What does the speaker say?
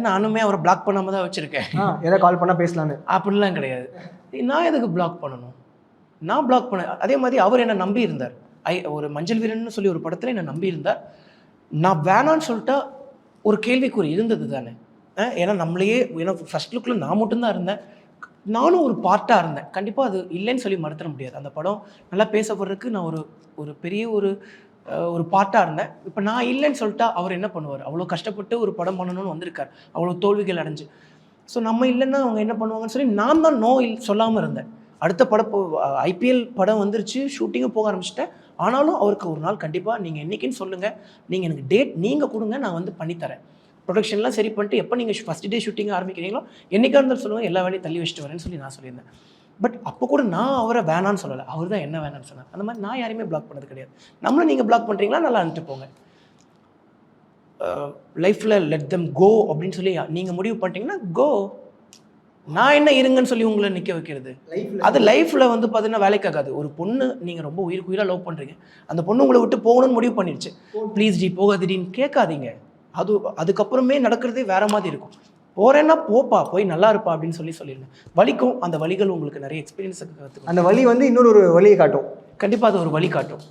நானுமே அவரை பிளாக் பண்ணாம தான் வச்சிருக்கேன். ஏதாவது கால் பண்ணால் பேசலான்னு அப்படிலாம் கிடையாது. நான் எதுக்கு பிளாக் பண்ணணும்? நான் பிளாக் பண்ண அதே மாதிரி அவர் என்னை நம்பி இருந்தார். ஒரு மஞ்சள் வீரன்னு சொல்லி ஒரு படத்தில் என்னை நம்பி இருந்தார். நான் வேணான்னு சொல்லிட்டா ஒரு கேள்விக்குறி இருந்தது தானே. ஏன்னா நம்மளையே ஏன்னா ஃபர்ஸ்ட் லுக்கில் நான் மட்டும்தான் இருந்தேன். நானும் ஒரு பார்ட்டாக இருந்தேன். கண்டிப்பாக அது இல்லைன்னு சொல்லி மறுத்துட முடியாது. அந்த படம் நல்லா பேசப்படுறதுக்கு நான் ஒரு பெரிய ஒரு பார்ட்டாக இருந்தேன். இப்போ நான் இல்லைன்னு சொல்லிட்டா அவர் என்ன பண்ணுவார்? அவ்வளோ கஷ்டப்பட்டு ஒரு படம் பண்ணணும்னு வந்திருக்கார், அவ்வளோ தோல்விகள் அடைஞ்சு. ஸோ நம்ம இல்லைன்னா அவங்க என்ன பண்ணுவாங்கன்னு சொல்லி நான் தான் சொல்லாமல் இருந்தேன். அடுத்த படம் ஐபிஎல் படம் வந்துருச்சு, ஷூட்டிங்கும் போக ஆரம்பிச்சிட்டேன். ஆனாலும் அவருக்கு ஒரு நாள் கண்டிப்பாக நீங்கள் என்றைக்குன்னு சொல்லுங்கள், நீங்கள் எனக்கு டேட் நீங்கள் கொடுங்க, நான் வந்து பண்ணித்தரேன். ப்ரொடக்ஷன்லாம் சரி பண்ணிட்டு எப்போ நீங்கள் ஃபஸ்ட் டே ஷூட்டிங் ஆரம்பிக்கிறீங்களோ என்றைக்காக இருந்தாலும் சொல்லுங்கள், எல்லா வேலையும் தள்ளி வச்சுட்டு வரேன்னு சொல்லி நான் சொல்லியிருந்தேன். பட் அப்போ கூட நான் அவரை வேணான்னு சொல்லலை, அவர் தான் என்ன வேணான்னு சொன்னார். அந்த மாதிரி நான் யாரையுமே பிளாக் பண்ணது கிடையாது. நம்மளும் நீங்கள் பிளாக் பண்ணுறீங்களா, நல்லா அனுப்பிட்டு போங்க. லைஃப்பில் லெட் தம் கோ அப்படின்னு சொல்லி நீங்கள் முடிவு பண்ணிட்டீங்கன்னா கோ. நான் என்ன இருங்கன்னு சொல்லி உங்களை நிற்க வைக்கிறது? அது லைஃப்பில் வந்து பார்த்தீங்கன்னா வேலைக்காகாது. ஒரு பொண்ணு நீங்கள் ரொம்ப உயிராக லவ் பண்ணுறீங்க, அந்த பொண்ணு உங்களை விட்டு போகணும்னு முடிவு பண்ணிடுச்சு, ப்ளீஸ் டி போகாதீன்னு கேட்காதீங்க. அதுக்கப்புறமே நடக்கிறதே வேற மாதிரி இருக்கும். போறேன்னா போப்பா, போய் நல்லா இருப்பா அப்படின்னு சொல்லிடுங்க. வலிக்கும், அந்த வலிகள் உங்களுக்கு நிறைய எக்ஸ்பீரியன்ஸுக்கு கற்றுக்கும். அந்த வலி வந்து இன்னொரு வழியை காட்டும். கண்டிப்பாக அது ஒரு வழி காட்டும்.